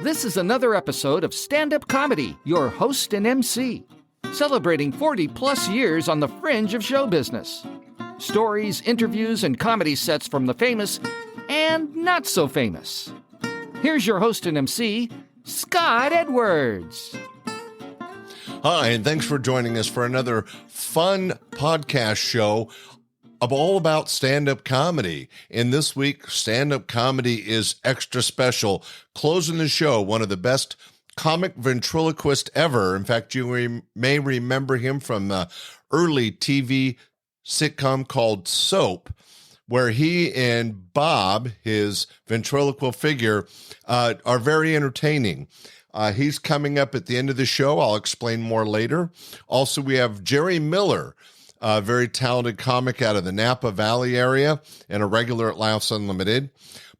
This is another episode of Stand-Up Comedy, your host and MC, celebrating 40-plus years on the fringe of show business. Stories, interviews, and comedy sets from the famous and not so famous. Here's your host and MC, Scott Edwards. Hi, and thanks for joining us for another fun podcast show all about stand-up comedy. And this week, stand-up comedy is extra special. Closing the show, one of the best comic ventriloquist ever. In fact, you may remember him from the early TV sitcom called Soap, where he and Bob, his ventriloquial figure, are very entertaining. He's coming up at the end of the show. I'll explain more later. Also, we have Jerry Miller, a very talented comic out of the Napa Valley area and a regular at Laughs Unlimited.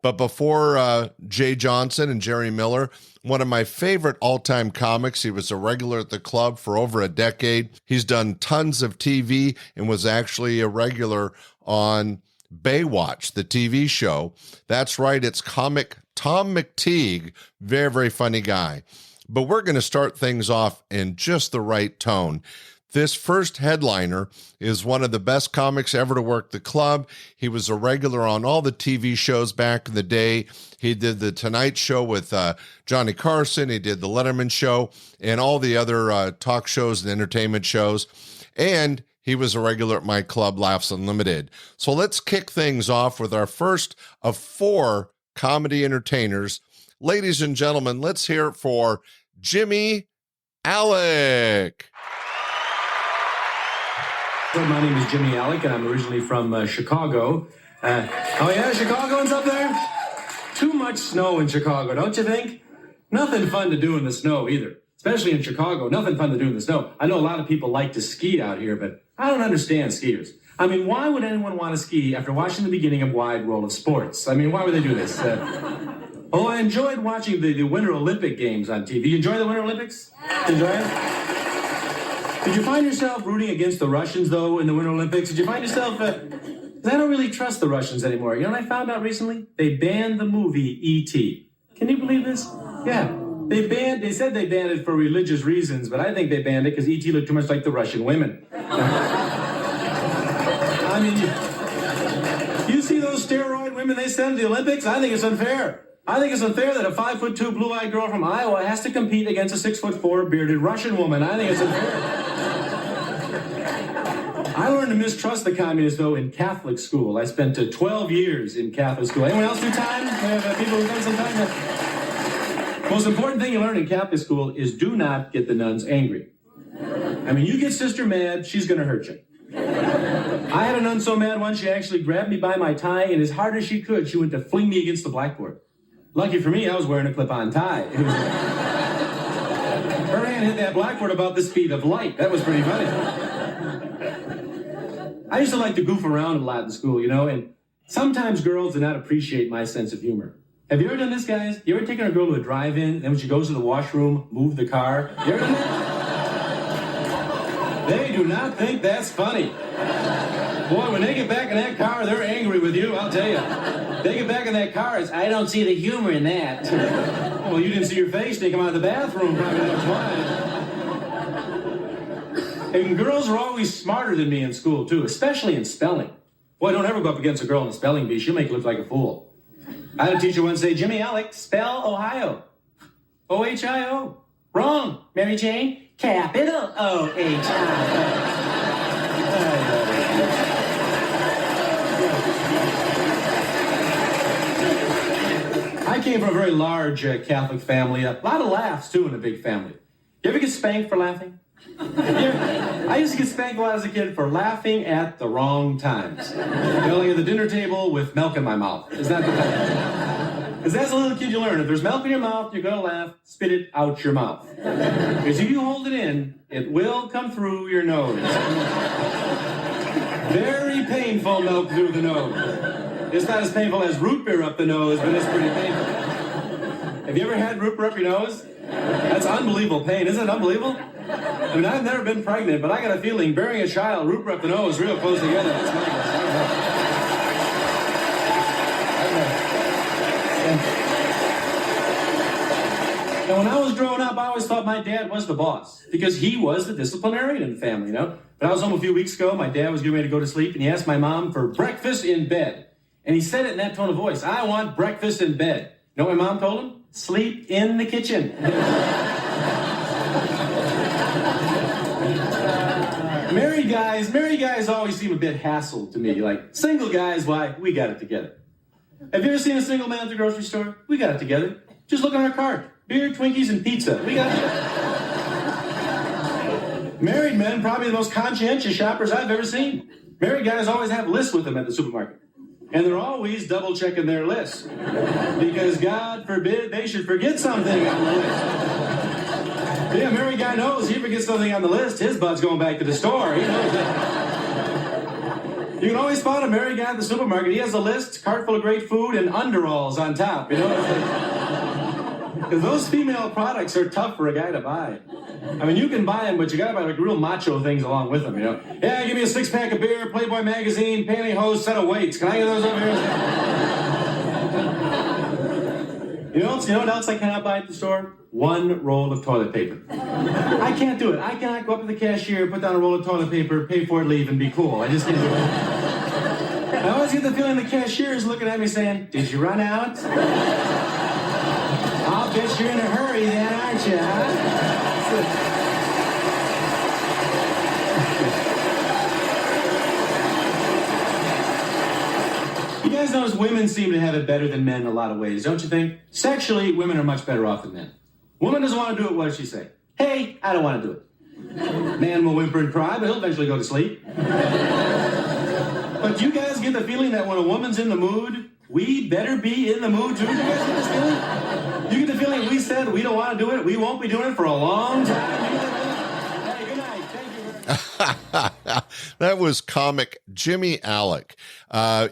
But before Jay Johnson and Jerry Miller, one of my favorite all-time comics. He was a regular at the club for over a decade. He's done tons of TV and was actually a regular on Baywatch, the TV show. That's right, it's comic Tom McTigue. Very, very funny guy. But we're going to start things off in just the right tone. This first headliner is one of the best comics ever to work the club. He was a regular on all the TV shows back in the day. He did the Tonight Show with Johnny Carson. He did the Letterman Show and all the other talk shows and entertainment shows. And he was a regular at my club, Laughs Unlimited. So let's kick things off with our first of four comedy entertainers. Ladies and gentlemen, let's hear it for Jimmy Aleck. My name is Jimmy Aleck, and I'm originally from Chicago. Oh yeah, Chicagoans up there? Too much snow in Chicago, don't you think? Nothing fun to do in the snow either, especially in Chicago. Nothing fun to do in the snow. I know a lot of people like to ski out here, but I don't understand skiers. I mean, why would anyone want to ski after watching the beginning of Wide World of Sports? I mean, why would they do this? I enjoyed watching the Winter Olympic Games on TV. You enjoy the Winter Olympics? Enjoy it? Did you find yourself rooting against the Russians, though, in the Winter Olympics? Did you find yourself... I don't really trust the Russians anymore. You know what I found out recently? They banned the movie E.T. Can you believe this? Yeah. They said they banned it for religious reasons, but I think they banned it because E.T. looked too much like the Russian women. I mean, you see those steroid women they send to the Olympics? I think it's unfair. I think it's unfair that a 5'2" blue-eyed girl from Iowa has to compete against a 6'4" bearded Russian woman. I think it's unfair. I learned to mistrust the communists, though, in Catholic school. I spent 12 years in Catholic school. Anyone else do time? People who've done some time? Most important thing you learn in Catholic school is do not get the nuns angry. I mean, you get sister mad, she's going to hurt you. I had a nun so mad once, she actually grabbed me by my tie, and as hard as she could, she went to fling me against the blackboard. Lucky for me, I was wearing a clip-on tie. Her hand hit that blackboard about the speed of light. That was pretty funny. I used to like to goof around a lot in school, you know, and sometimes girls do not appreciate my sense of humor. Have you ever done this, guys? You ever taken a girl to a drive-in, and then when she goes to the washroom, move the car? You ever done that? They do not think that's funny. Boy, when they get back in that car, they're angry with you, I'll tell you. They get back in that car, it's, I don't see the humor in that. Well, you didn't see your face, they come out of the bathroom, probably that's why. And girls are always smarter than me in school, too, especially in spelling. Boy, don't ever go up against a girl in a spelling bee. She'll make you look like a fool. I had a teacher once say, Jimmy Aleck, spell Ohio. O-H-I-O. Wrong. Mary Jane, capital O-H-I-O. I came from a very large Catholic family. A lot of laughs, too, in a big family. You ever get spanked for laughing? I used to get spanked a lot as a kid for laughing at the wrong times. You know, like at the dinner table with milk in my mouth. Is that the time? Because as a little kid you learn, if there's milk in your mouth, you're going to laugh, spit it out your mouth. Because if you hold it in, it will come through your nose. Very painful milk through the nose. It's not as painful as root beer up the nose, but it's pretty painful. Have you ever had root beer up your nose? That's unbelievable pain. Isn't it unbelievable? I mean, I've never been pregnant, but I got a feeling bearing a child, root beer up the nose, real close together. That's Now, when I was growing up, I always thought my dad was the boss because he was the disciplinarian in the family, But I was home a few weeks ago. My dad was getting ready to go to sleep, and he asked my mom for breakfast in bed. And he said it in that tone of voice, I want breakfast in bed. You know what my mom told him? Sleep in the kitchen. Married guys always seem a bit hassled to me. Like, single guys, why, we got it together. Have you ever seen a single man at the grocery store? We got it together. Just look on our cart. Beer, Twinkies, and pizza. We got it together. Married men, probably the most conscientious shoppers I've ever seen. Married guys always have lists with them at the supermarket. And they're always double-checking their lists. Because God forbid they should forget something on the list. Yeah, a married guy knows he forgets something on the list, his butt's going back to the store. He knows that. You can always spot a married guy at the supermarket. He has a list, cart full of great food, and underalls on top, Because those female products are tough for a guy to buy. I mean, you can buy them, but you gotta buy like real macho things along with them, Yeah, give me a 6-pack of beer, Playboy magazine, pantyhose, set of weights. Can I get those over here? You know what else I cannot buy at the store? One roll of toilet paper. I can't do it. I cannot go up to the cashier, put down a roll of toilet paper, pay for it, leave, and be cool. I just can't do it. I always get the feeling the cashier is looking at me saying, did you run out? I'll bet you're in a hurry then, aren't you, huh? You guys notice women seem to have it better than men in a lot of ways, don't you think? Sexually, women are much better off than men. Woman doesn't want to do it, what does she say? Hey, I don't want to do it. Man will whimper and cry, but he'll eventually go to sleep. But you guys get the feeling that when a woman's in the mood, we better be in the mood too? You guys get this feeling? You get the feeling we said we don't want to do it, we won't be doing it for a long time? Hey, good night. Thank you. That was comic Jimmy Aleck.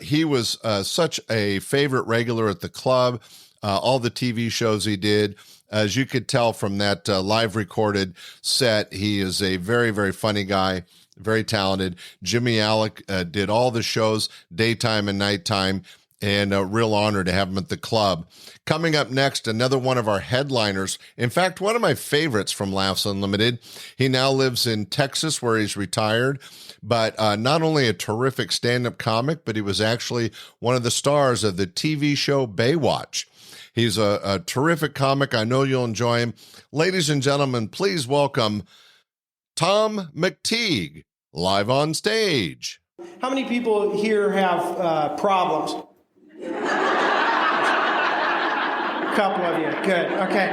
He was such a favorite regular at the club, all the TV shows he did. As you could tell from that live recorded set, he is a very, very funny guy, very talented. Jimmy Aleck did all the shows, daytime and nighttime, and a real honor to have him at the club. Coming up next, another one of our headliners. In fact, one of my favorites from Laughs Unlimited. He now lives in Texas where he's retired, but not only a terrific stand-up comic, but he was actually one of the stars of the TV show Baywatch. He's a terrific comic. I know you'll enjoy him. Ladies and gentlemen, please welcome Tom McTigue, live on stage. How many people here have problems? A couple of you. Good. Okay.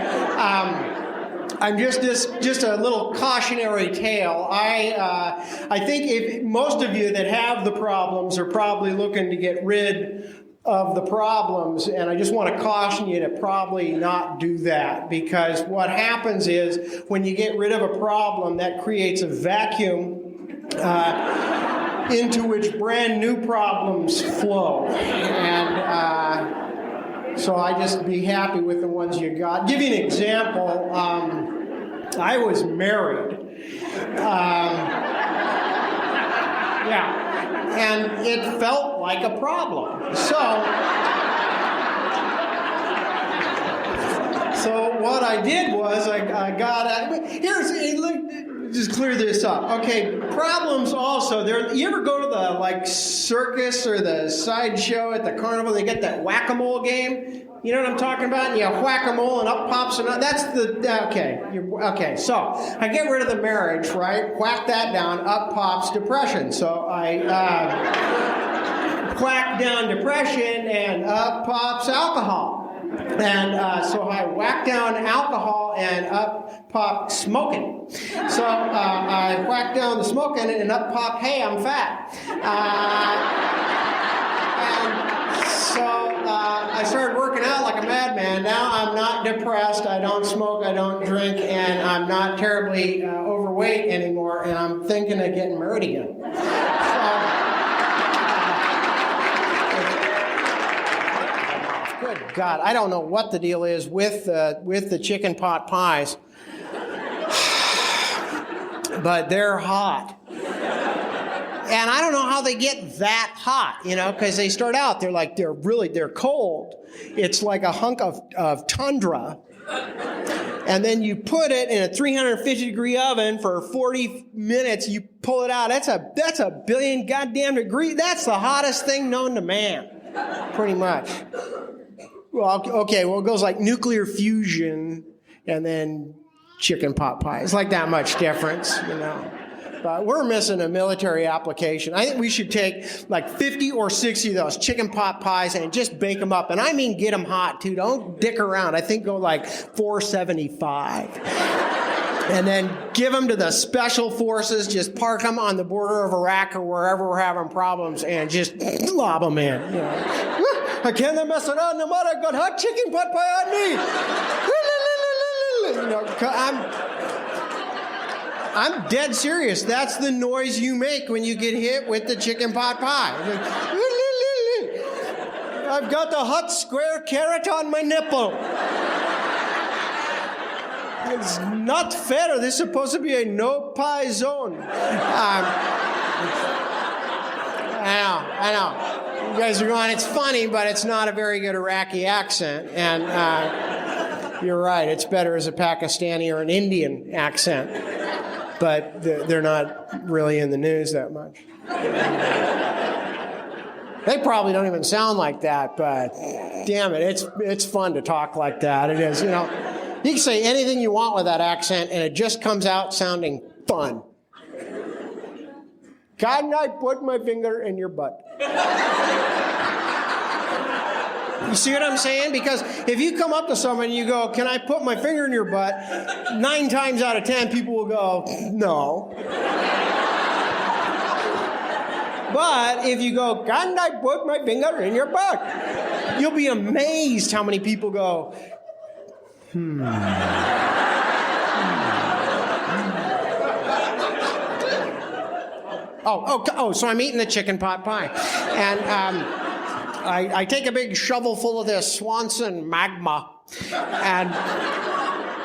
I'm just a little cautionary tale. I think if most of you that have the problems are probably looking to get rid of the problems, and I just want to caution you to probably not do that, because what happens is when you get rid of a problem, that creates a vacuum into which brand new problems flow. And so I just be happy with the ones you got. Give you an example. I was married. Yeah. And it felt like a problem. So what I did was I got just clear this up. Okay, problems also. You ever go to the circus or the sideshow at the carnival? They get that whack-a-mole game. You know what I'm talking about? And you whack-a-mole and up pops another. That's okay. So I get rid of the marriage, right? Whack that down. Up pops depression. So I whack down depression, and up pops alcohol. And so I whack down alcohol, and up pop smoking. So I whack down the smoking, and up pop, hey, I'm fat. I started working out like a madman. Now I'm not depressed, I don't smoke, I don't drink, and I'm not terribly overweight anymore, and I'm thinking of getting married again. Good God, I don't know what the deal is with the chicken pot pies, but they're hot. And I don't know how they get that hot, because they start out, they're cold. It's like a hunk of tundra. and then you put it in a 350-degree oven for 40 minutes. You pull it out. That's a billion goddamn degrees. That's the hottest thing known to man, pretty much. Well, okay, well, it goes like nuclear fusion and then chicken pot pie. It's like that much difference, you know. But we're missing a military application. I think we should take like 50 or 60 of those chicken pot pies and just bake them up. And I mean get them hot, too. Don't dick around. I think go like 475. And then give them to the special forces. Just park them on the border of Iraq or wherever we're having problems and just lob them in. You know. I can't mess around no matter. I got hot chicken pot pie on me. You know, I'm dead serious. That's the noise you make when you get hit with the chicken pot pie. I've got the hot square carrot on my nipple. It's not fair. This is supposed to be a no pie zone. I know. You guys are going, it's funny, but it's not a very good Iraqi accent. And you're right. It's better as a Pakistani or an Indian accent. But they're not really in the news that much. They probably don't even sound like that, but damn it, it's fun to talk like that. It is, you know. You can say anything you want with that accent, and it just comes out sounding fun. Can I put my finger in your butt? You see what I'm saying? Because if you come up to someone and you go, can I put my finger in your butt? 9 times out of 10, people will go, no. But if you go, can I put my finger in your butt? You'll be amazed how many people go, Oh, so I'm eating the chicken pot pie. And I take a big shovel full of this Swanson magma and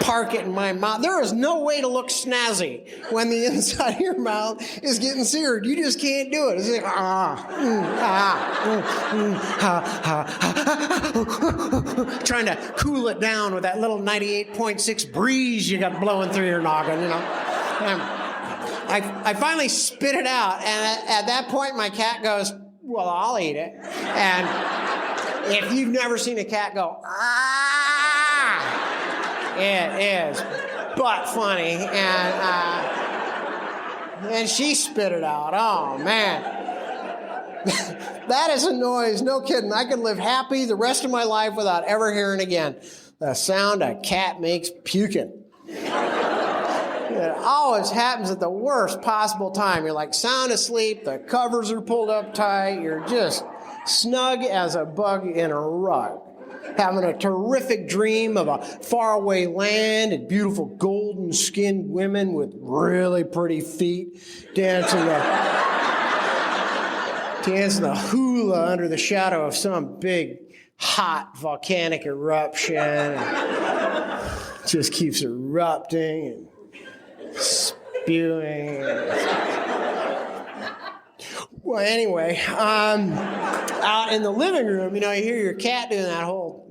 park it in my mouth. There is no way to look snazzy when the inside of your mouth is getting seared. You just can't do it. It's like, trying to cool it down with that little 98.6 breeze you got blowing through your noggin, you know. I finally spit it out, and at that point my cat goes, well, I'll eat it. And if you've never seen a cat go, it is but funny. And she spit it out. Oh, man. That is a noise, no kidding. I could live happy the rest of my life without ever hearing again the sound a cat makes puking. It always happens at the worst possible time. You're like sound asleep, the covers are pulled up tight, you're just snug as a bug in a rug. Having a terrific dream of a faraway land and beautiful golden-skinned women with really pretty feet dancing the hula under the shadow of some big, hot volcanic eruption. Just keeps erupting and spewing. Well, anyway, out in the living room, you know, you hear your cat doing that whole.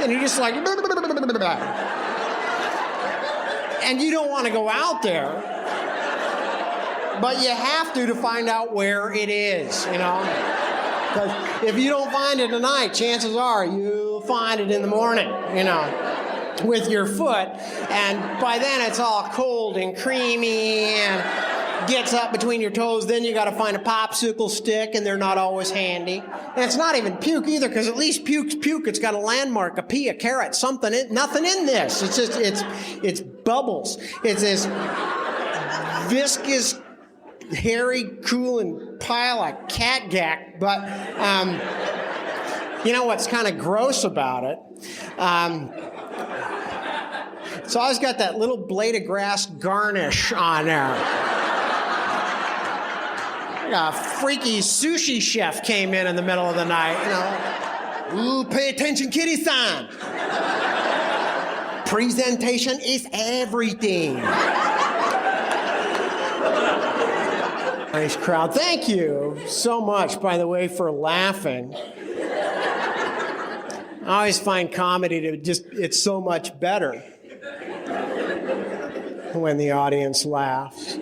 And you're just like. And you don't want to go out there, but you have to find out where it is, you know. Because if you don't find it tonight, chances are you'll find it in the morning, you know, with your foot. And by then it's all cold and creamy and gets up between your toes. Then you got to find a popsicle stick, and they're not always handy. And it's not even puke either, because at least puke's puke. It's got a landmark, a pea, a carrot, something. Nothing in this. It's just it's bubbles. It's this viscous, hairy, cooling pile of cat gack. But you know what's kind of gross about it? It's always got that little blade of grass garnish on there. A freaky sushi chef came in the middle of the night, you know. Ooh, pay attention, kitty-san. Presentation is everything. Nice crowd. Thank you so much, by the way, for laughing. I always find comedy it's so much better when the audience laughs.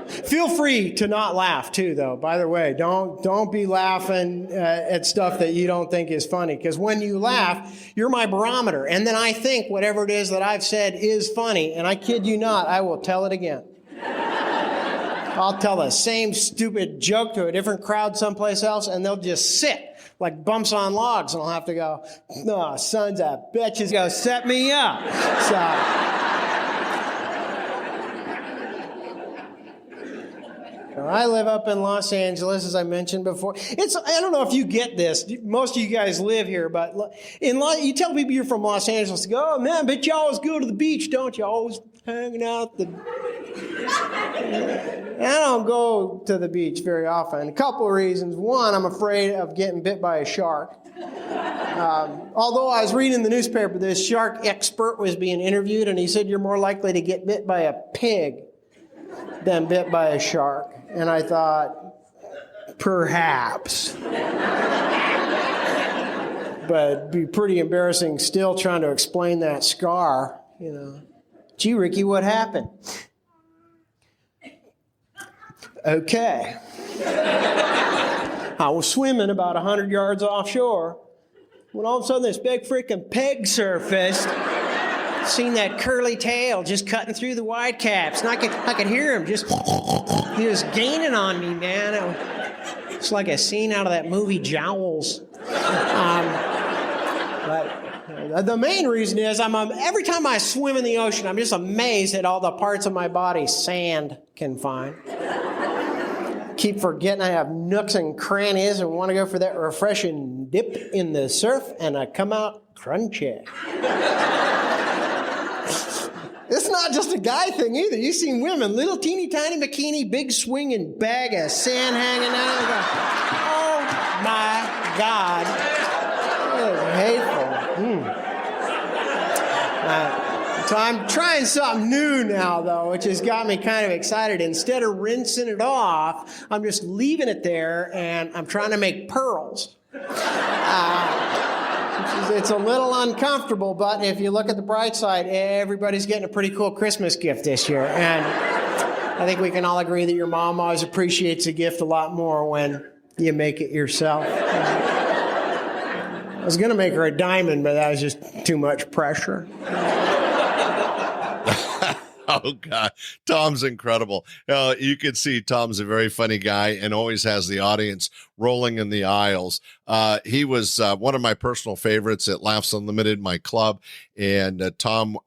Feel free to not laugh too, though. By the way, don't be laughing at stuff that you don't think is funny, because when you laugh, you're my barometer, and then I think whatever it is that I've said is funny, and I kid you not, I will tell it again. I'll tell the same stupid joke to a different crowd someplace else, and they'll just sit like bumps on logs, and I'll have to go, "No, sons of bitches, go set me up." I live up in Los Angeles, as I mentioned before. I don't know if you get this. Most of you guys live here, but you tell people you're from Los Angeles, they go, "Oh, man, but you always go to the beach, don't you? Always hanging out I don't go to the beach very often. A couple of reasons. One, I'm afraid of getting bit by a shark. Although I was reading the newspaper, this shark expert was being interviewed, and he said you're more likely to get bit by a pig than bit by a shark. And I thought, perhaps. But it'd be pretty embarrassing still trying to explain that scar, you know. Gee, Ricky, what happened? Okay. I was swimming about 100 yards offshore when all of a sudden this big freaking pig surfaced. Seen that curly tail just cutting through the white caps, and I could hear him just, he was gaining on me, man. It's like a scene out of that movie Jowls. But the main reason is every time I swim in the ocean, I'm just amazed at all the parts of my body sand can find. Keep forgetting I have nooks and crannies and want to go for that refreshing dip in the surf, and I come out crunchy. It's not just a guy thing either. You've seen women, little teeny tiny bikini, big swinging bag of sand hanging out. Oh my God. That is hateful. So I'm trying something new now, though, which has got me kind of excited. Instead of rinsing it off, I'm just leaving it there, and I'm trying to make pearls. It's a little uncomfortable, but if you look at the bright side, everybody's getting a pretty cool Christmas gift this year. And I think we can all agree that your mom always appreciates a gift a lot more when you make it yourself. I was going to make her a diamond, but that was just too much pressure. Oh, God. Tom's incredible. You can see Tom's a very funny guy and always has the audience rolling in the aisles. He was one of my personal favorites at Laughs Unlimited, my club. And Tom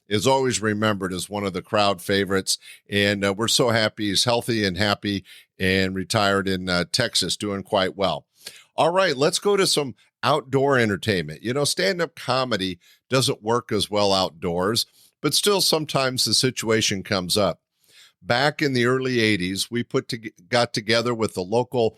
is always remembered as one of the crowd favorites. And we're so happy he's healthy and happy and retired in Texas, doing quite well. All right, let's go to some outdoor entertainment. You know, stand-up comedy doesn't work as well outdoors, but still sometimes the situation comes up. Back in the early 80s, we got together with the local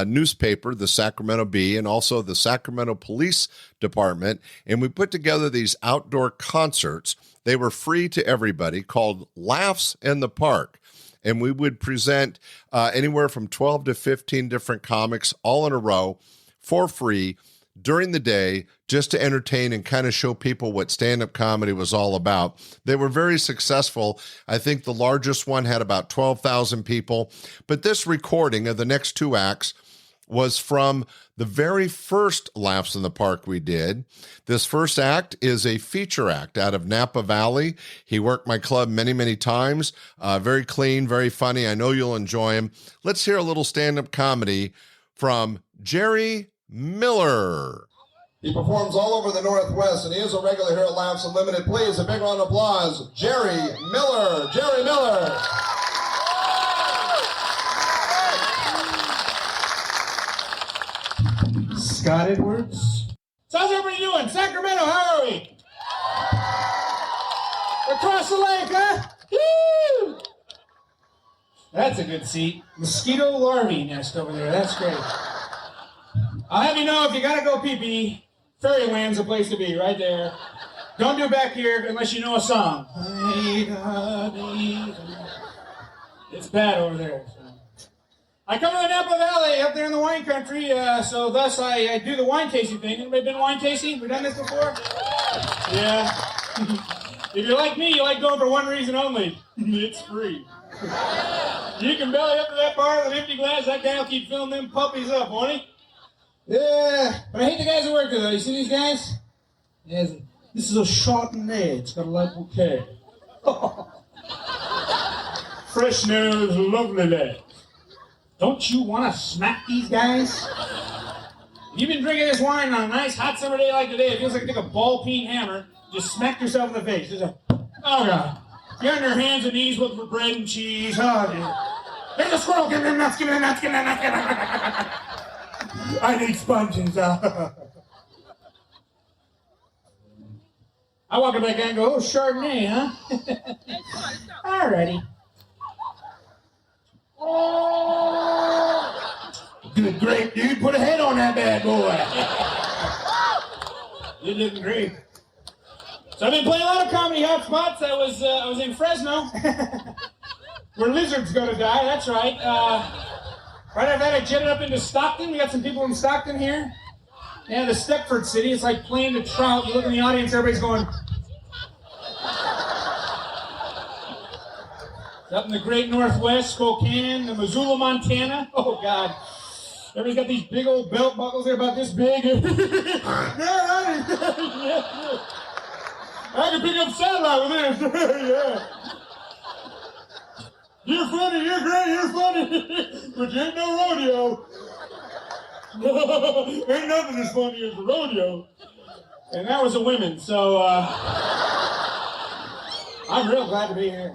newspaper, the Sacramento Bee, and also the Sacramento Police Department, and we put together these outdoor concerts. They were free to everybody, called Laughs in the Park. And we would present anywhere from 12 to 15 different comics all in a row for free during the day, just to entertain and kind of show people what stand-up comedy was all about. They were very successful. I think the largest one had about 12,000 people. But this recording of the next two acts was from the very first Laughs in the Park we did. This first act is a feature act out of Napa Valley. He worked my club many, many times. Very clean, very funny. I know you'll enjoy him. Let's hear a little stand-up comedy from Jerry Miller. He performs all over the Northwest, and he is a regular here at Laughs Unlimited. Please, a big round of applause, Jerry Miller. Jerry Miller. Scott Edwards. So how's everybody doing? Sacramento, how are we? Across the lake, huh? Woo! That's a good seat. Mosquito larvae nest over there. That's great. I'll have you know if you gotta go pee-pee, Fairyland's the place to be, right there. Don't do it back here unless you know a song. It's bad over there. So. I come to the Napa Valley up there in the wine country, so thus I do the wine tasting thing. Anybody been wine tasting? We've done this before? Yeah. If you're like me, you like going for one reason only. It's free. You can belly up to that bar with an empty glass, that guy will keep filling them puppies up, won't he? Yeah, but I hate the guys that work there, though. You see these guys? Yeah, this is a Chardonnay. It's got a light bouquet. Fresh nose, lovely lad. Don't you want to smack these guys? You've been drinking this wine on a nice hot summer day like today. It feels like you took a ball-peen hammer, just smacked yourself in the face. Just oh, God. You're on your hands and knees looking for bread and cheese. Oh, dude. There's a squirrel. Give me the nuts, give me the nuts, give me the nuts, give me the nuts. I need sponges. I walk up to that guy and go, oh, Chardonnay, huh? Alrighty. Good, great, dude. Put a head on that bad boy. You're looking great. So I've been playing a lot of comedy hot spots. I was in Fresno, where lizards go to die. That's right. Right after that, I jetted up into Stockton. We got some people in Stockton here. Yeah, the Stepford City. It's like playing the trout. You look in the audience, everybody's going. Up in the great Northwest, Spokane, the Missoula, Montana. Oh, God. Everybody's got these big old belt buckles. They're about this big. I can pick up satellite with this. Yeah. You're funny, you're great, you're funny. But you ain't no rodeo. Ain't nothing as funny as a rodeo. And that was a women, so I'm real glad to be here.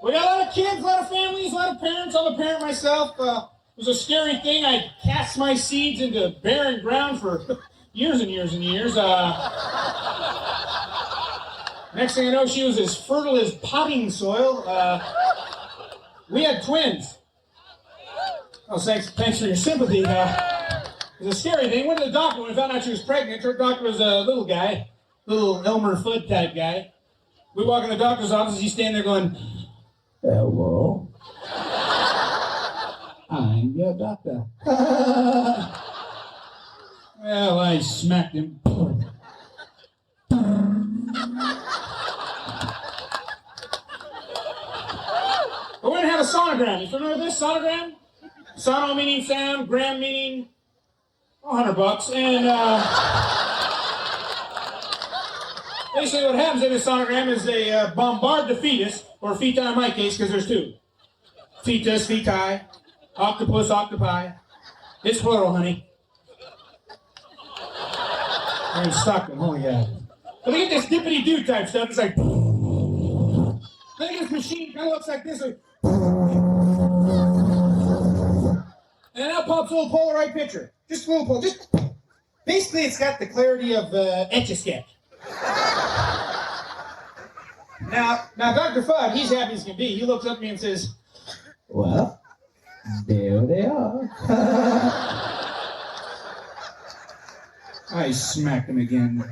We got a lot of kids, a lot of families, a lot of parents. I'm a parent myself. It was a scary thing. I cast my seeds into barren ground for years and years and years. Next thing I know, she was as fertile as potting soil. We had twins. Oh, thanks for your sympathy. It was a scary thing. Went to the doctor when we found out she was pregnant. Her doctor was a little guy, little Elmer Fudd type guy. We walk in the doctor's office. He's standing there going, hello. I'm your doctor. Well, I smacked him. We're going to have a sonogram. You familiar with this sonogram? Sono meaning sound, gram meaning $100. And basically what happens in a sonogram is they bombard the fetus, or feti in my case, because there's two. Fetus, feti, octopus, octopi. It's plural, honey. We're in Stockton, holy God. But they get this dippity-doo type stuff. It's like, then they get this machine, kind of looks like this. Like, and out pops a little Polaroid picture. Just a little Polaroid. Just, basically, it's got the clarity of Etch-a-Sketch. Now, Dr. Fudd, he's happy as can be. He looks up at me and says, well, there they are. I smacked him again.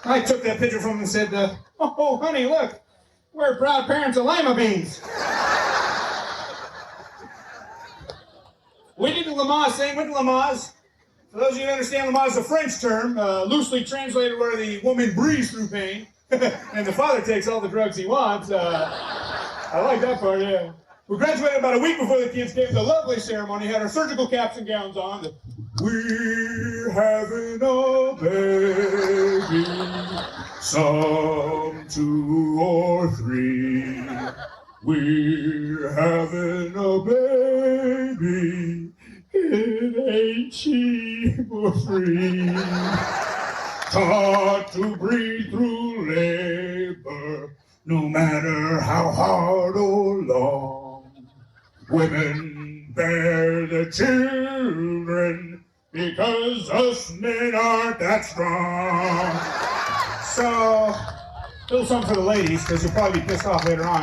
I took that picture from him and said, oh, honey, look, we're proud parents of lima beans. We did the Lamaze thing, went to Lamaze. For those of you who understand, Lamaze is a French term, loosely translated where the woman breathes through pain, and the father takes all the drugs he wants. I like that part, yeah. We graduated about a week before the kids came to the lovely ceremony, had our surgical caps and gowns on. We're having a baby, some 2 or 3. We're having a baby, it ain't cheap or free. Taught to breathe through labor, no matter how hard or long. Women bear the children because us men aren't that strong. So, little something for the ladies, because you'll probably be pissed off later on.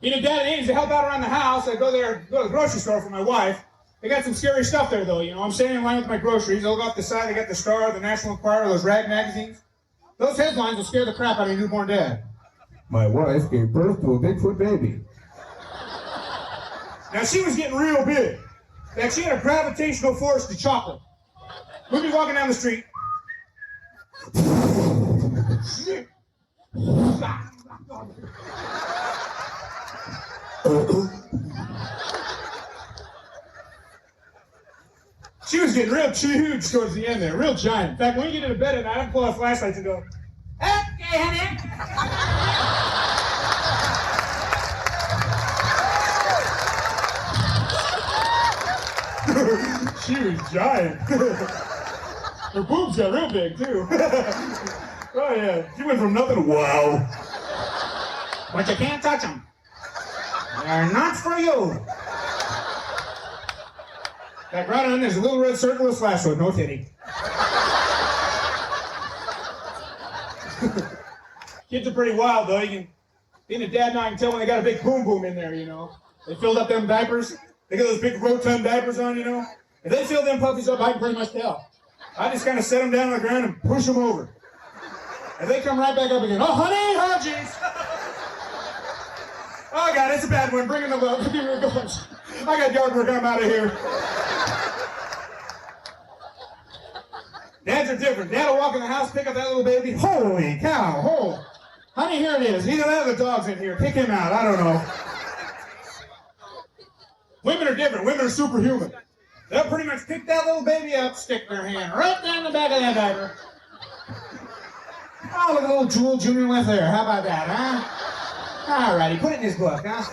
Dad needs to help out around the house. I go to the grocery store for my wife. They got some scary stuff there, though. I'm standing in line with my groceries. I look off the side. They got the Star, the National Enquirer, those rag magazines. Those headlines will scare the crap out of your newborn dad. My wife gave birth to a Bigfoot baby. Now, she was getting real big. Like, she had a gravitational force to chocolate. We'd be walking down the street. She was getting real huge towards the end there, real giant. In fact, when you get into bed at night, I'd pull out flashlights and go, "Okay, honey." She was giant. Her boobs got real big, too. Oh, yeah. She went from nothing to wow. But you can't touch them. They're not for you. That right on there's a little red circle with flash with no titty. Kids are pretty wild, though. Being a dad now, I can tell when they got a big boom boom in there, They filled up them diapers. They got those big rotund diapers on, If they fill them puppies up, I can pretty much tell. I just kind of set them down on the ground and push them over. And they come right back up again. Oh, honey, oh, jeez. Oh, God, it's a bad one. Bring them up. Give me a bunch. I got yard work. I'm out of here. Dads are different. Dad will walk in the house, pick up that little baby. Holy cow. Oh. Honey, here it is. Either that or the dog's in here. Pick him out. I don't know. Women are different. Women are superhuman. They'll pretty much pick that little baby up, stick their hand right down the back of that diaper. Oh, look at little Jewel Junior left there. How about that, huh? All righty, put it in his book, huh?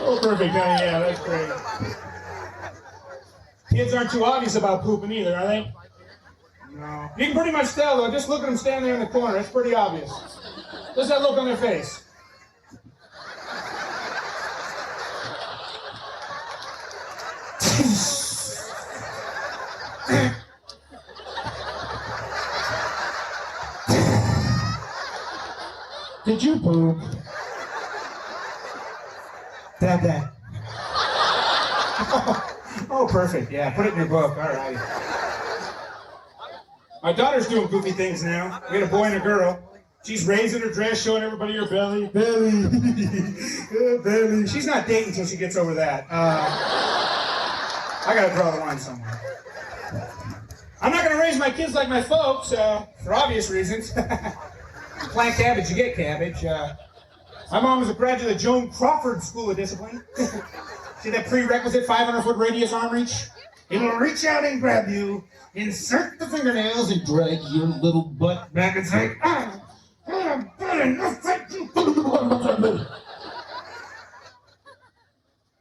Oh, perfect, honey. Yeah, that's great. Kids aren't too obvious about pooping either, are they? No. You can pretty much tell, though. Just look at them standing there in the corner. It's pretty obvious. Just that look on their face. Did you poop? Dad. Oh, perfect. Yeah, put it in your book. All right. My daughter's doing goofy things now. We had a boy and a girl. She's raising her dress, showing everybody her belly. Belly. Belly. She's not dating until she gets over that. I gotta draw the line somewhere. I'm not gonna raise my kids like my folks, for obvious reasons. You plant cabbage, you get cabbage. My mom was a graduate of Joan Crawford School of Discipline. See that prerequisite 500-foot radius arm reach? It'll reach out and grab you, insert the fingernails, and drag your little butt back and say, I'm good enough, thank you.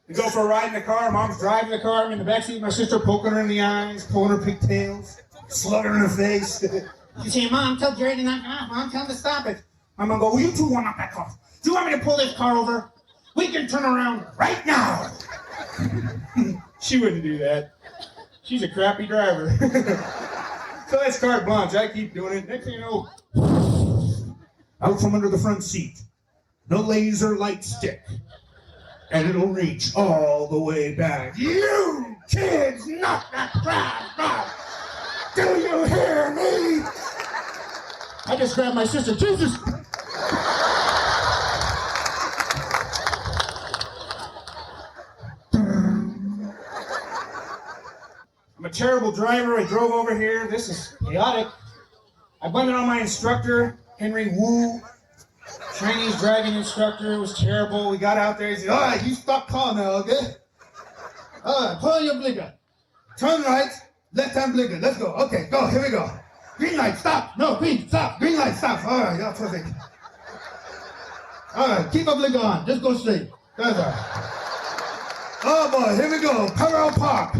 We go for a ride in the car. Mom's driving the car. I'm in the backseat. My sister poking her in the eyes, pulling her pigtails, slugging her in the face. You say, Mom, tell Jerry to knock it off. Mom, tell him to stop it. My mom go, well, you two want knock that car. Do you want me to pull this car over? We can turn around right now. She wouldn't do that. She's a crappy driver. So that's carte blanche. I keep doing it. Next thing you know, out from under the front seat, the laser light stick. And it'll reach all the way back. You kids, knock that crap off! Do you hear me? I just grabbed my sister. Jesus! I'm a terrible driver. I drove over here. This is chaotic. I blamed it on my instructor, Henry Wu. Chinese driving instructor. It was terrible. We got out there. He said, all right, you stop car now, okay? All right, pull on your blinker. Turn right, left hand blinker. Let's go. Okay, go. Here we go. Green light, stop. No, green, stop. Green light, stop. All right, yeah, perfect. All right, keep a blinker on. Just go straight. That's all right. Oh, boy, here we go. Parallel park.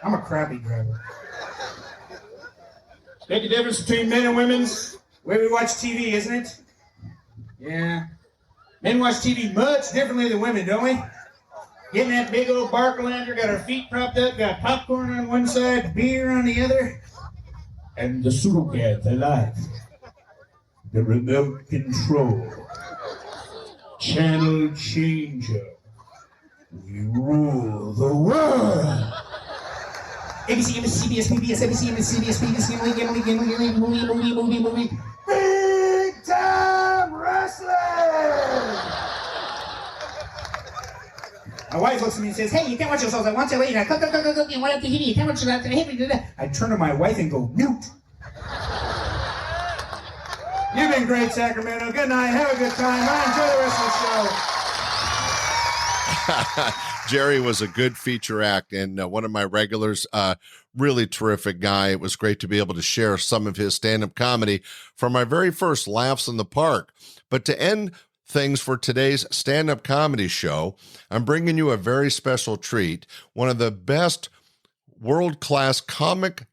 I'm a crappy driver. Make a difference between men and women's way we watch TV, isn't it? Yeah. Men watch TV much differently than women, don't we? Getting that big old Barcalander, got our feet propped up, got popcorn on one side, beer on the other, and the pseudo-cat alive. The remote control. Channel changer. We rule the world. ABC, CBS, PBS, ABC, CBS, PBS, movie. Big time wrestling! My wife looks at me and says, hey, you can't watch those shows. I want you later. Go, you want to TV. You can't watch that. I turn to my wife and go, mute. You've been great, Sacramento. Good night. Have a good time. I enjoy the rest of the show. Jerry was a good feature act and one of my regulars, really terrific guy. It was great to be able to share some of his stand-up comedy from my very first Laughs in the Park. But to end things for today's stand-up comedy show, I'm bringing you a very special treat. One of the best world-class comic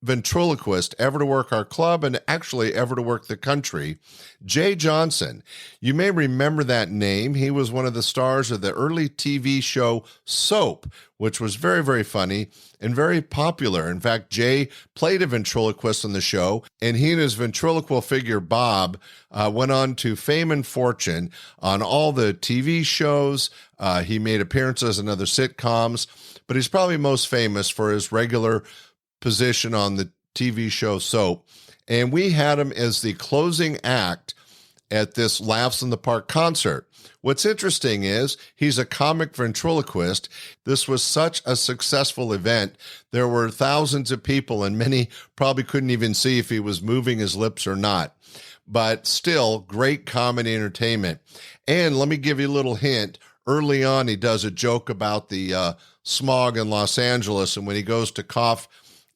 ventriloquist ever to work our club and actually ever to work the country, Jay Johnson. You may remember that name. He was one of the stars of the early TV show Soap, which was very, very funny and very popular. In fact, Jay played a ventriloquist on the show, and he and his ventriloquial figure, Bob, went on to fame and fortune on all the TV shows. He made appearances in other sitcoms, but he's probably most famous for his regular position on the TV show Soap. And we had him as the closing act at this Laughs in the Park concert. What's interesting is he's a comic ventriloquist. This was such a successful event. There were thousands of people, and many probably couldn't even see if he was moving his lips or not. But still, great comedy entertainment. And let me give you a little hint. Early on, he does a joke about the smog in Los Angeles, and when he goes to cough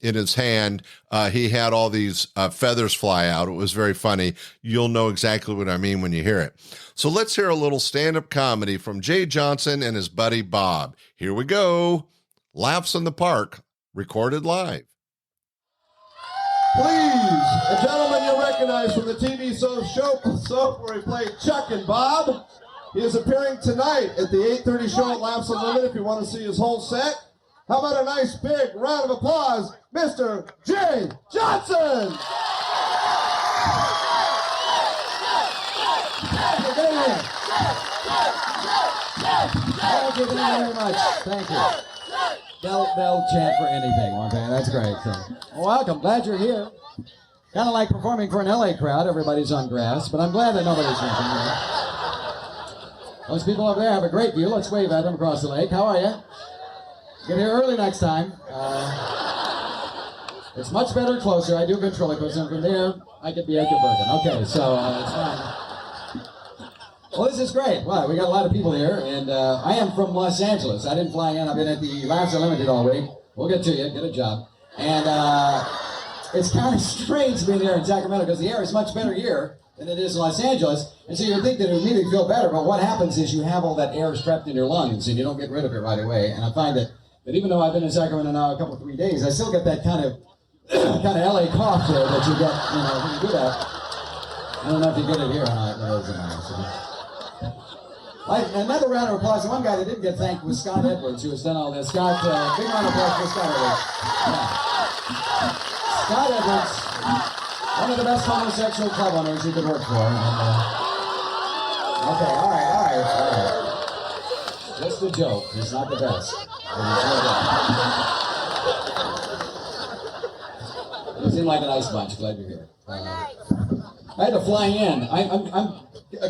in his hand, he had all these feathers fly out. It was very funny. You'll know exactly what I mean when you hear it. So let's hear a little stand-up comedy from Jay Johnson and his buddy Bob. Here we go. Laughs in the Park, recorded live. Please, a gentleman you recognize from the TV Soap where he played Chuck and Bob. He is appearing tonight at the 8:30 show at Laughs Unlimited if you want to see his whole set. How about a nice big round of applause, Mr. Jay Johnson! Thank you very much. Thank you. They'll chant for anything, won't they? That's great. So, welcome. Glad you're here. Kind of like performing for an LA crowd. Everybody's on grass, but I'm glad that nobody's drinking here. Those people over there have a great view. Let's wave at them across the lake. How are you? Get here early next time. It's much better closer. I do ventriloquism. From there, I could be Bergen. Okay, so it's fine. Well, this is great. Wow, we got a lot of people here, and I am from Los Angeles. I didn't fly in. I've been at the Laughs Unlimited all week. We'll get to you. Get a job. And it's kind of strange being here in Sacramento because the air is much better here than it is in Los Angeles. And so you would think that it would immediately feel better, but what happens is you have all that air trapped in your lungs, and you don't get rid of it right away. And I find that even though I've been in Sacramento now a couple, 3 days, I still get that kind of LA cough there that you get, when you do that. I don't know if you get it here or not. Another round of applause. One guy that didn't get thanked was Scott Edwards, who has done all this. Scott, big round of applause for Scott Edwards. Yeah. Scott Edwards, one of the best homosexual club owners you could work for. Okay, all right. Just a joke. He's not the best. You seem like a nice bunch. Glad you're here. I had to fly in. I'm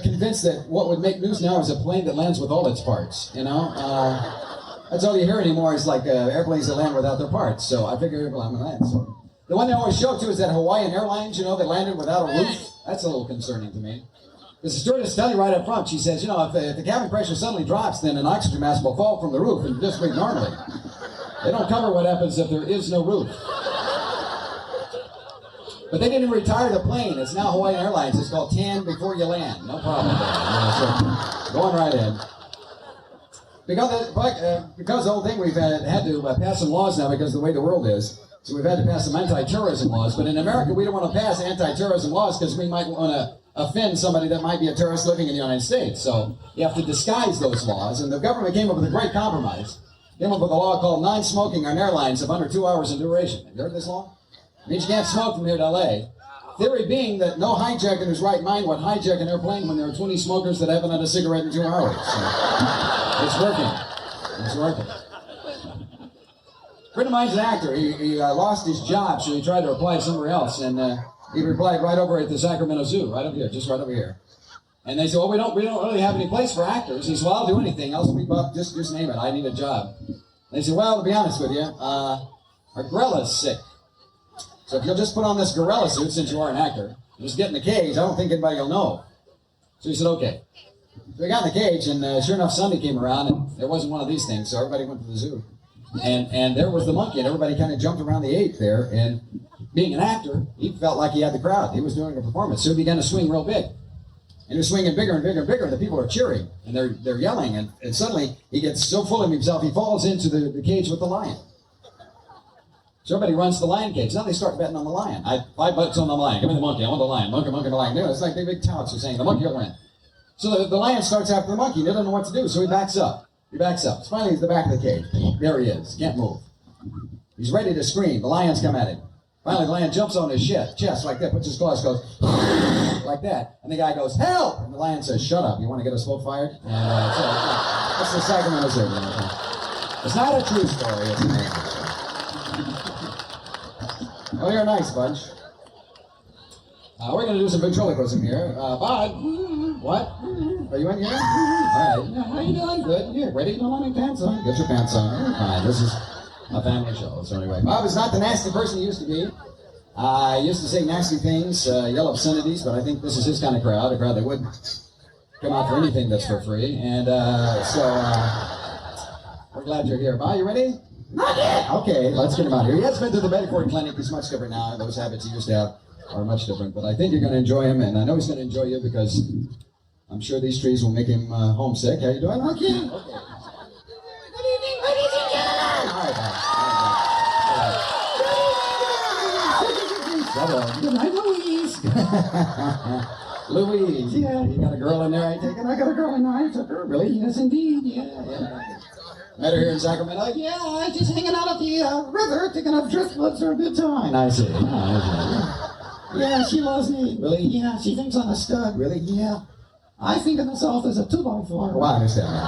convinced that what would make news now is a plane that lands with all its parts. That's all you hear anymore is like airplanes that land without their parts. So I figured, well, I'm going to land. So the one they always show too is that Hawaiian Airlines. They landed without a roof. That's a little concerning to me. The stewardess tell you right up front, she says, if the cabin pressure suddenly drops, then an oxygen mask will fall from the roof and just breathe normally. They don't cover what happens if there is no roof. But they didn't retire the plane. It's now Hawaiian Airlines. It's called Tan Before You Land. No problem there. So going right in. Because the whole thing, we've had to pass some laws now because of the way the world is. So we've had to pass some anti-terrorism laws. But in America, we don't want to pass anti-terrorism laws because we might want to offend somebody that might be a tourist living in the United States. So you have to disguise those laws. And the government came up with a great compromise. Came up with a law called non-smoking on airlines of under 2 hours in duration. Have you heard this law? It means you can't smoke from here to LA. Theory being that no hijacker in his right mind would hijack an airplane when there are 20 smokers that haven't had a cigarette in 2 hours. So it's working. It's working. A friend of mine's an actor. He lost his job, so he tried to apply somewhere else, and he replied right over at the Sacramento Zoo, right over here, just right over here. And they said, well, we don't really have any place for actors. He said, well, I'll do anything. I'll sweep up, just name it. I need a job. And they said, well, to be honest with you, our gorella's sick. So if you'll just put on this gorilla suit, since you are an actor, just get in the cage, I don't think anybody will know. So he said, okay. So he got in the cage, and sure enough, Sunday came around, and there wasn't one of these things, so everybody went to the zoo. And there was the monkey, and everybody kind of jumped around the ape there, and being an actor, he felt like he had the crowd. He was doing a performance, so he began to swing real big. And he was swinging bigger and bigger and bigger, and the people are cheering, and they're yelling, and suddenly he gets so full of himself, he falls into the cage with the lion. So everybody runs to the lion cage. Now they start betting on the lion. $5 on the lion. Give me the monkey. I want the lion. Monkey, the lion. It's like the big touts are saying the monkey will win. So the lion starts after the monkey. He doesn't know what to do, so he backs up. Finally, he's at the back of the cage. There he is. Can't move. He's ready to scream. The lion's come at him. Finally, the lion jumps on his chest like that, puts his claws, goes like that. And the guy goes, help! And the lion says, shut up. You want to get us both fired? And so that's the Sacramento Zoo. It's not a true story. It's amazing. Oh, you're a nice bunch. We're going to do some ventriloquism here. Bob, what? Are you in here? All right. How you doing? Good. Yeah, ready? Don't want any pants on? Get your pants on. Fine. This is a family show. So anyway, Bob is not the nasty person he used to be. He used to say nasty things, yell obscenities, but I think this is his kind of crowd, a crowd that would come out for anything that's for free. And we're glad you're here. Bob, you ready? Not yet. Okay, let's get him out here. He has been to the Medicare clinic. He's much different now. Those habits he used to have are much different. But I think you're going to enjoy him, and I know he's going to enjoy you because I'm sure these trees will make him homesick. How you doing? Okay. Good evening, ladies and gentlemen. All right. Good night, Louise. Louise. Yeah, you got a girl in there, I take it? I got a girl in there, I took her. Really? Yes, indeed. Yeah. Met her here in Sacramento. Yeah, just hanging out at the river, picking up driftwoods for a good time. I see. Yeah, she loves me. Really? Yeah, she thinks I'm a stud. Really? Yeah. I think of myself as a 2x4. Well, I understand that.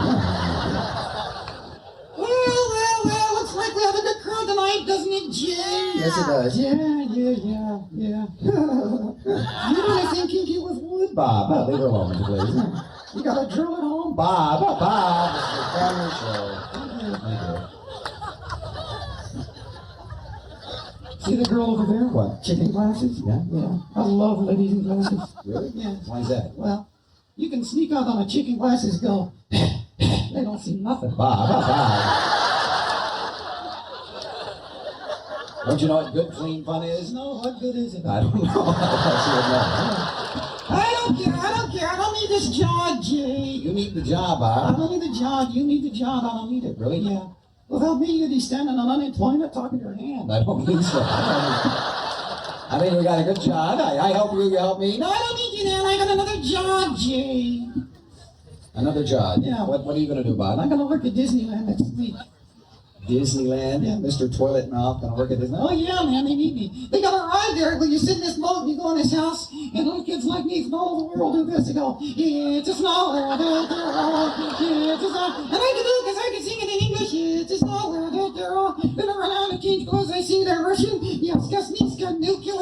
Well, looks like we have a good crowd tonight, doesn't it, Jay? Yes, it does. Yeah. You really think kinky with wood, Bob? Leave her alone, please. You got a drill at home? Bob. It's the family show. See the girl over there? What? Chicken glasses? Yeah. I love ladies in glasses. Really? Yeah. Why is that? Well, you can sneak out on a chicken glasses, go, they don't see nothing. Bob. Don't you know what good, clean fun is? No, what good is it? I don't know. I don't care. I don't need this job, Jay. You need the job, Bob. I don't need the job. You need the job. I don't need it. Really? Yeah. Without me, you'd be standing on unemployment talking to your hand. I don't think so. I mean, we got a good job. I help you, you help me. No, I don't need you now. I got another job, Jay. Another job? Yeah, what are you going to do, Bob? I'm going to work at Disneyland next week. Disneyland? Yeah, Mr. Toilet Mouth, going to work at Disneyland. Oh, yeah, man, they need me. They got a ride there where you sit in this boat and you go in his house, and little kids like me from all over the world do this. They go, it's a snow, it's a snow. And I can do it because I can sing it in English. It's a snow, then I run out and change clothes, I sing it in Russian. Yes, nuclear.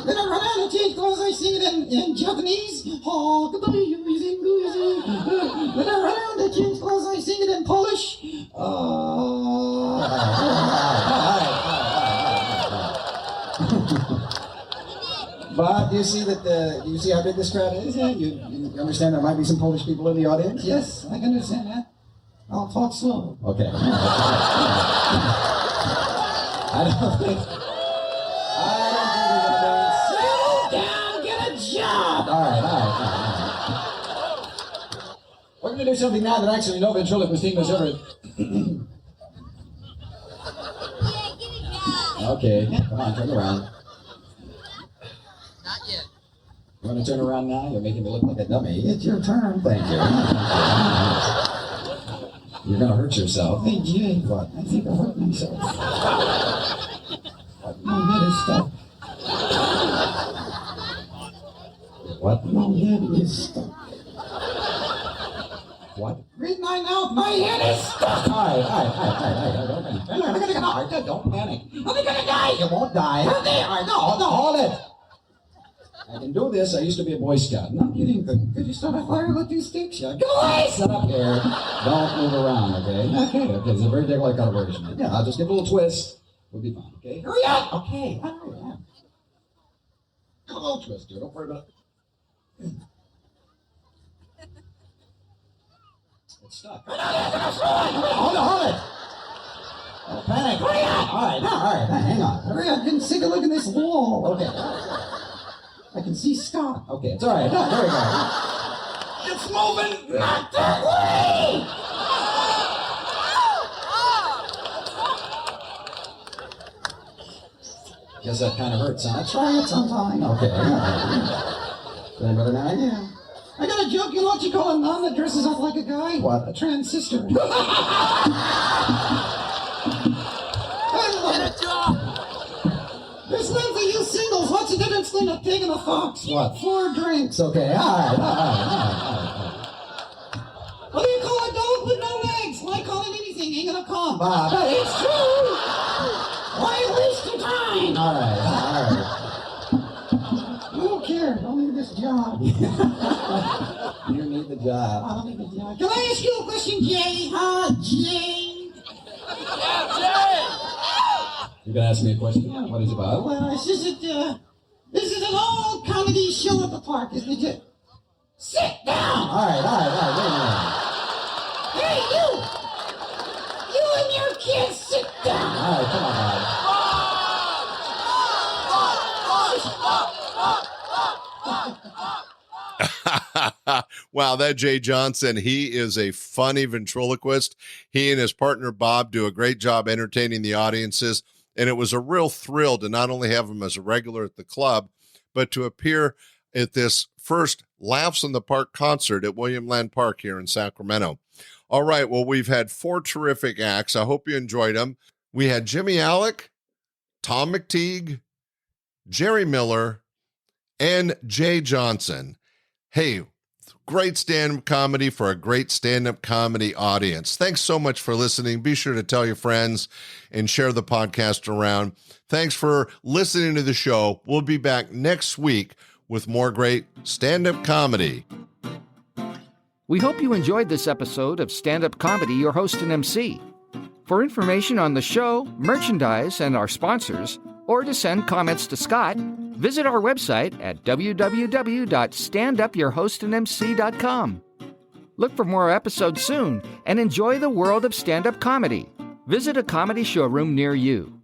Then I run out and change clothes, I sing it in Japanese. Then I run out and change clothes, I sing it in Polish. Bob, do you see how big this crowd is? Yeah, you understand there might be some Polish people in the audience? Yes, I can understand that. I'll talk slow. Okay. I don't think we're gonna settle down, get a job. All right. We're gonna do something now that actually no ventriloquist team has ever. Okay, come on, turn around. Not yet. You want to turn around now? You're making me look like a dummy. It's your turn. Thank you. You're going to hurt yourself. Hey, Jay, what? I think I hurt myself. What? My head is stuck. What? My head is stuck. What? Read my mouth. My head is stuck. All right. Don't panic. I'm going to die. You won't die. No, hold it. I can do this. I used to be a Boy Scout. No kidding. Could you start a fire with 2 sticks? Yeah. Go away! Sit up here. Don't move around, okay? Okay. It's a very dick-like operation. Yeah, I'll just give it a little twist. We'll be fine, okay? Hurry up! Okay. All right. A little twist, dear. Don't worry about it. It's stuck. Hold it! Don't panic. Hurry up! All right. Hang on. Hurry up. Take a look at this wall. Okay. I can see Scott. Okay, it's all right. There we go. It's moving. Not that way. Guess that kind of hurts, huh? Try it sometime. Okay. Feeling better now? Yeah. I got a joke. You know what you call a nun that dresses up like a guy? What? A trans sister. Get a job. There's none for you singles. What's the difference between a pig and a fox? What? 4 drinks. Okay, all right. What do you call a dog with no legs? Why call it anything? Ain't gonna come, Bob. But it's true. Why waste your time? All right. I don't care. I don't need this job. You need the job. I don't need the job. Can I ask you a question, Jay? Jay? You gonna ask me a question? Yeah. What is it about? Well, this is an old comedy show at the park, isn't it? Sit down! All right, wait a minute. Hey, you and your kids, sit down! All right, come on, Wow, that Jay Johnson, he is a funny ventriloquist. He and his partner Bob do a great job entertaining the audiences. And it was a real thrill to not only have him as a regular at the club, but to appear at this first Laughs in the Park concert at William Land Park here in Sacramento. All right, well, we've had 4 terrific acts. I hope you enjoyed them. We had Jimmy Aleck, Tom McTigue, Jerry Miller, and Jay Johnson. Hey, great stand-up comedy for a great stand-up comedy audience. Thanks so much for listening. Be sure to tell your friends and share the podcast around. Thanks for listening to the show. We'll be back next week with more great stand-up comedy. We hope you enjoyed this episode of Stand-Up Comedy, your host and MC. For information on the show, merchandise, and our sponsors, or to send comments to Scott, visit our website at www.standupyourhostandmc.com. Look for more episodes soon and enjoy the world of stand-up comedy. Visit a comedy showroom near you.